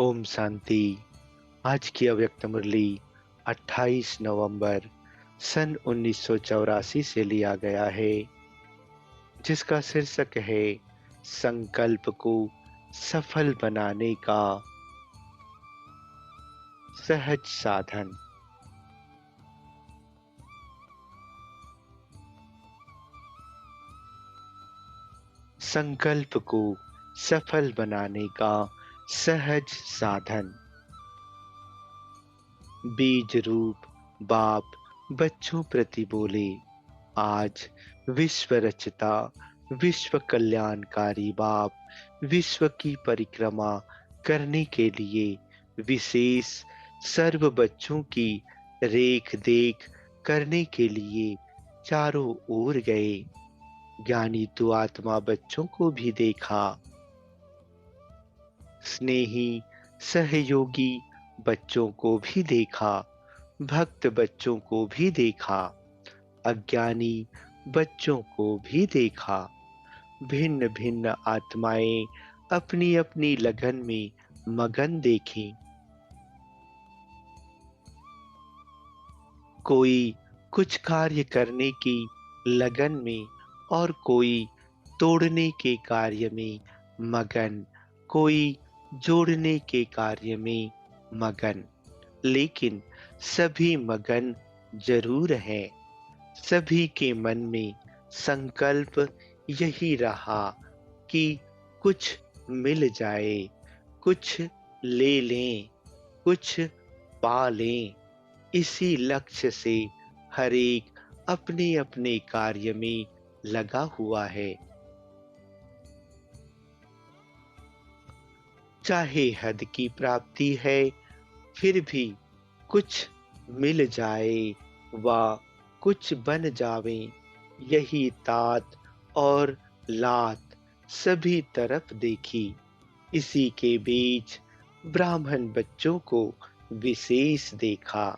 ओम शांति। आज की अव्यक्त मुरली 28 नवंबर सन 1984 से लिया गया है, जिसका शीर्षक है संकल्प को सफल बनाने का सहज साधन। संकल्प को सफल बनाने का सहज साधन। बीज रूप बाप बच्चों प्रति बोले, आज विश्व रचता विश्व कल्याणकारी बाप विश्व की परिक्रमा करने के लिए विशेष सर्व बच्चों की रेख देख करने के लिए चारों ओर गए। ज्ञानी तो आत्मा बच्चों को भी देखा, स्नेही सहयोगी बच्चों को भी देखा, भक्त बच्चों को भी देखा, अज्ञानी बच्चों को भी देखा। भिन्न भिन्न आत्माएं अपनी अपनी लगन में मगन देखें। कोई कुछ कार्य करने की लगन में और कोई तोड़ने के कार्य में मगन, कोई जोड़ने के कार्य में मगन, लेकिन सभी मगन जरूर हैं। सभी के मन में संकल्प यही रहा कि कुछ मिल जाए, कुछ ले लें, कुछ पा लें। इसी लक्ष्य से हर एक अपने अपने कार्य में लगा हुआ है। चाहे हद की प्राप्ति है, फिर भी कुछ मिल जाए व कुछ बन जावे, यही तात और लात सभी तरफ देखी। इसी के बीच ब्राह्मण बच्चों को विशेष देखा।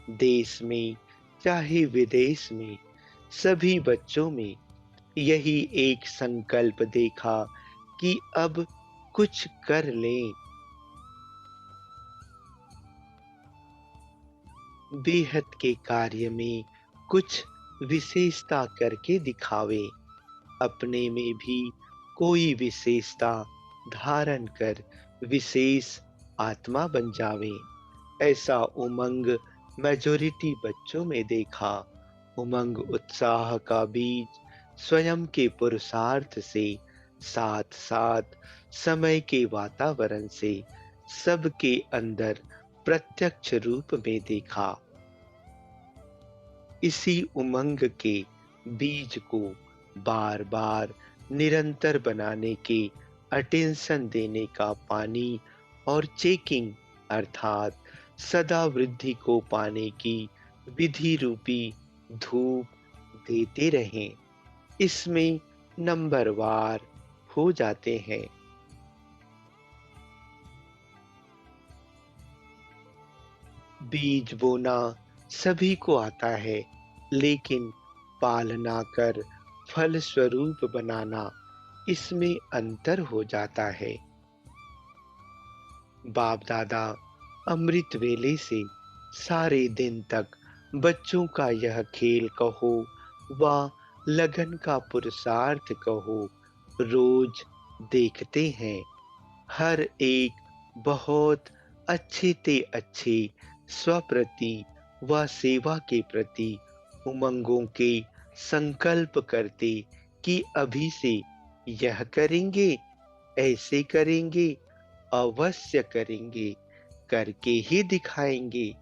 देश में चाहे विदेश में सभी बच्चों में यही एक संकल्प देखा कि अब कुछ कर लें। बेहद के कार्य में कुछ विशेषता करके दिखावे, अपने में भी कोई विशेषता धारण कर विशेष आत्मा बन जावे। ऐसा उमंग मेजॉरिटी बच्चों में देखा। उमंग उत्साह का बीज स्वयं के पुरुषार्थ से साथ साथ समय के वातावरण से सबके अंदर प्रत्यक्ष रूप में देखा। इसी उमंग के बीज को बार बार निरंतर बनाने के अटेंशन देने का पानी और चेकिंग अर्थात सदा वृद्धि को पाने की विधि रूपी धूप देते रहें। इसमें नंबरवार हो जाते हैं। बीज बोना सभी को आता है, लेकिन पालना कर फल स्वरूप बनाना, इसमें अंतर हो जाता है। बाप दादा अमृत वेले से सारे दिन तक बच्चों का यह खेल कहो व लगन का पुरुषार्थ कहो, रोज देखते हैं। हर एक बहुत अच्छे ते अच्छे स्वप्रति व सेवा के प्रति उमंगों के संकल्प करते कि अभी से यह करेंगे, ऐसे करेंगे, अवश्य करेंगे, करके ही दिखाएंगे।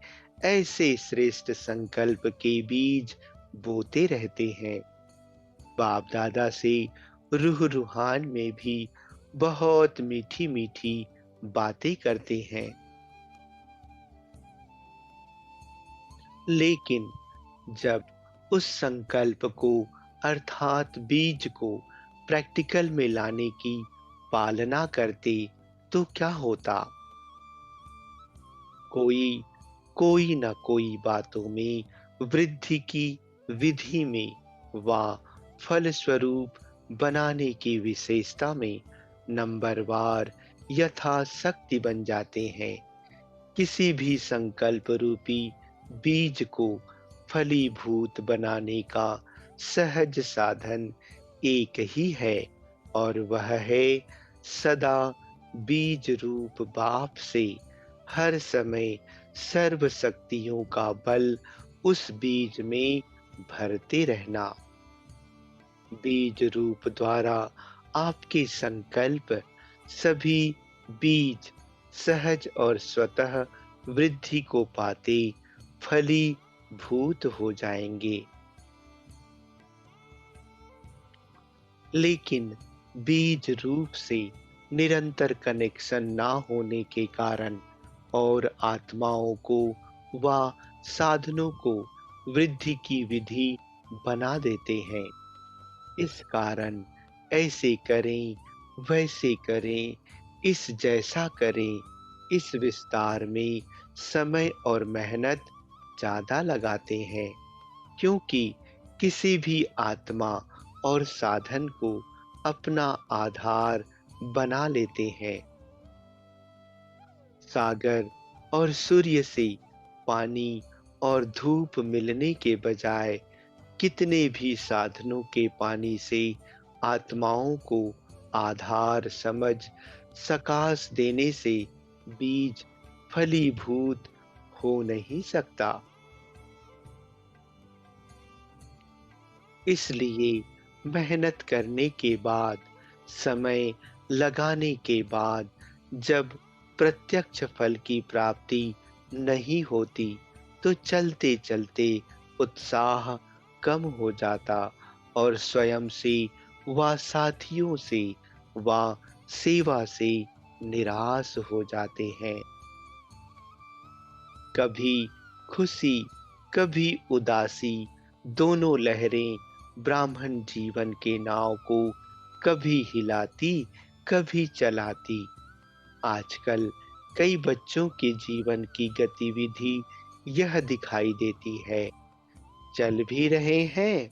ऐसे श्रेष्ठ संकल्प के बीज बोते रहते हैं। बाप दादा से रूह रूहान में भी बहुत मीठी मीठी बातें करते हैं, लेकिन जब उस संकल्प को अर्थात बीज को प्रैक्टिकल में लाने की पालना करते तो क्या होता? कोई कोई न कोई बातों में वृद्धि की विधि में व फल स्वरूप बनाने की विशेषता में नंबरवार यथाशक्ति बन जाते हैं। किसी भी संकल्प रूपी बीज को फलीभूत बनाने का सहज साधन एक ही है, और वह है सदा बीज रूप बाप से हर समय सर्व शक्तियों का बल उस बीज में भरते रहना। बीज रूप द्वारा आपके संकल्प सभी बीज सहज और स्वतः वृद्धि को पाते फलीभूत हो जाएंगे। लेकिन बीज रूप से निरंतर कनेक्शन ना होने के कारण और आत्माओं को व साधनों को वृद्धि की विधि बना देते हैं। इस कारण ऐसे करें, वैसे करें, इस जैसा करें, इस विस्तार में समय और मेहनत ज़्यादा लगाते हैं, क्योंकि किसी भी आत्मा और साधन को अपना आधार बना लेते हैं। सागर और सूर्य से पानी और धूप मिलने के बजाय कितने भी साधनों के पानी से आत्माओं को आधार समझ सकाश देने से बीज फलीभूत हो नहीं सकता। इसलिए मेहनत करने के बाद, समय लगाने के बाद जब प्रत्यक्ष फल की प्राप्ति नहीं होती, तो चलते चलते उत्साह कम हो जाता और स्वयं से व साथियों से व सेवा से निराश हो जाते हैं। कभी खुशी, कभी उदासी, दोनों लहरें ब्राह्मण जीवन के नाव को कभी हिलाती, कभी चलाती। आजकल कई बच्चों के जीवन की गतिविधि यह दिखाई देती है, चल भी रहे हैं,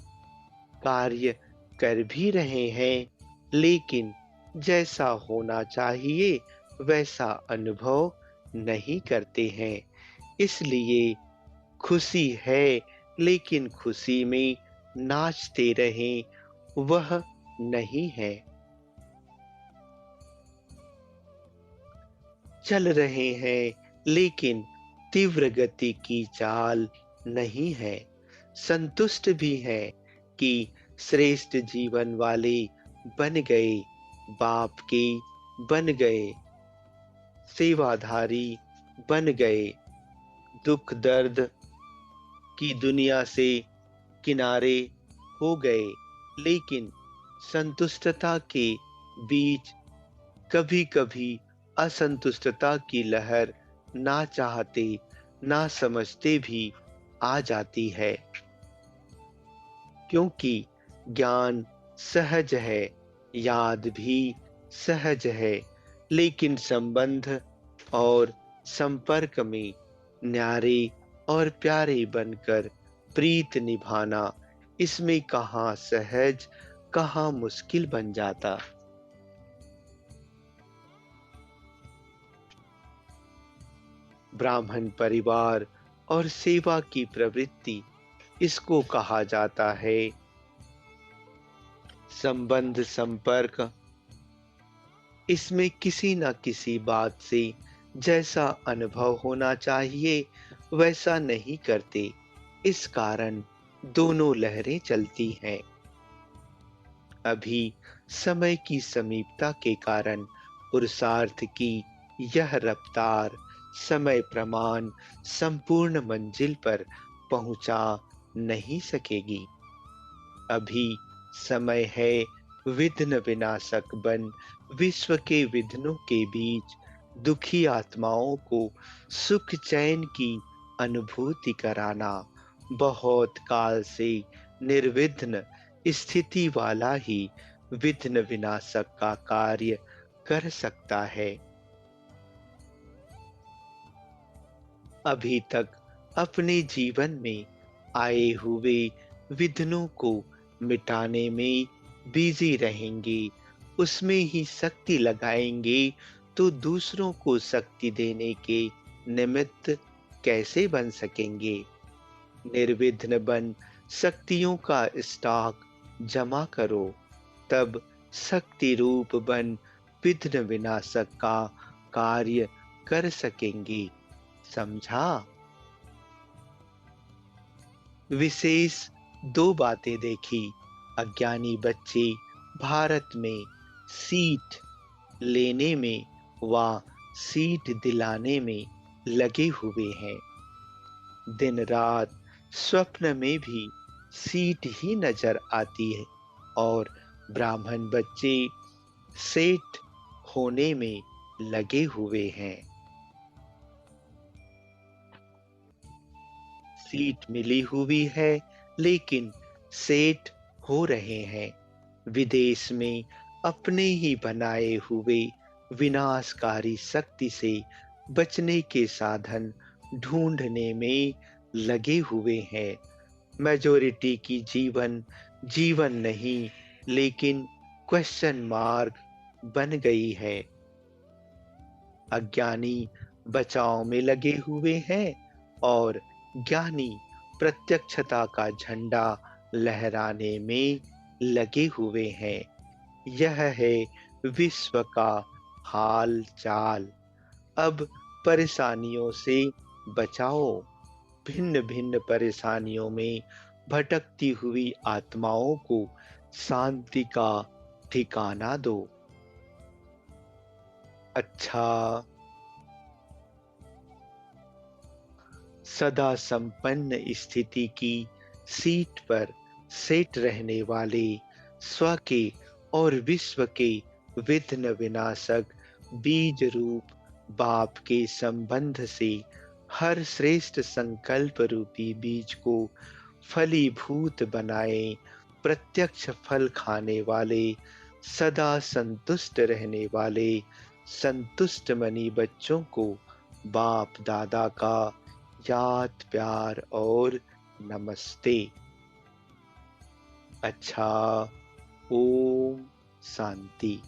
कार्य कर भी रहे हैं, लेकिन जैसा होना चाहिए वैसा अनुभव नहीं करते हैं। इसलिए खुशी है, लेकिन खुशी में नाचते रहें, वह नहीं है। चल रहे हैं, लेकिन तीव्र गति की चाल नहीं है। संतुष्ट भी है कि श्रेष्ठ जीवन वाले बन गए, बाप के बन गए, सेवाधारी बन गए, दुख दर्द की दुनिया से किनारे हो गए। लेकिन संतुष्टता के बीच कभी-कभी असंतुष्टता की लहर ना चाहते, ना समझते भी आ जाती है, क्योंकि ज्ञान सहज है, याद भी सहज है, लेकिन संबंध और संपर्क में न्यारे और प्यारे बनकर प्रीत निभाना, इसमें कहाँ सहज, कहाँ मुश्किल बन जाता। ब्राह्मण परिवार और सेवा की प्रवृत्ति, इसको कहा जाता है संबंध संपर्क। इसमें किसी न किसी बात से जैसा अनुभव होना चाहिए वैसा नहीं करते। इस कारण दोनों लहरें चलती हैं। अभी समय की समीपता के कारण पुरुषार्थ की यह रफ्तार समय प्रमाण संपूर्ण मंजिल पर पहुंचा नहीं सकेगी। अभी समय है विघ्न विनाशक बन विश्व के विघ्नों के बीच दुखी आत्माओं को सुख चैन की अनुभूति कराना। बहुत काल से निर्विघ्न स्थिति वाला ही विघ्न विनाशक का कार्य कर सकता है। अभी तक अपने जीवन में आए हुए विघ्नों को मिटाने में बिजी रहेंगे, उसमें ही शक्ति लगाएंगे, तो दूसरों को शक्ति देने के निमित्त कैसे बन सकेंगे? निर्विघ्न बन शक्तियों का स्टॉक जमा करो, तब शक्ति रूप बन विघ्न विनाशक का कार्य कर सकेंगे। समझा? विशेष दो बातें देखी। अज्ञानी बच्चे भारत में सीट लेने में व सीट दिलाने में लगे हुए हैं। दिन रात स्वप्न में भी सीट ही नजर आती है और ब्राह्मण बच्चे सेठ होने में लगे हुए हैं। सीट मिली हुई है लेकिन सेठ हो रहे हैं। विदेश में अपने ही बनाए हुए विनाशकारी शक्ति से बचने के साधन ढूंढने में लगे हुए हैं। मेजॉरिटी की जीवन जीवन नहीं लेकिन क्वेश्चन मार्क बन गई है। अज्ञानी बचाव में लगे हुए हैं और ज्ञानी प्रत्यक्षता का झंडा लहराने में लगे हुए हैं। यह है विश्व का हाल चाल। अब परेशानियों से बचाओ। भिन्न भिन्न परेशानियों में भटकती हुई आत्माओं को शांति का ठिकाना दो। अच्छा, सदा संपन्न स्थिति की सीट पर सेट रहने वाले स्व के और विश्व के विघ्न विनाशक बीज रूप बाप के संबंध से हर श्रेष्ठ संकल्प रूपी बीज को फलीभूत बनाए। प्रत्यक्ष फल खाने वाले, सदा संतुष्ट रहने वाले संतुष्ट मनी बच्चों को बाप दादा का याद प्यार और नमस्ते। अच्छा, ओम शांति।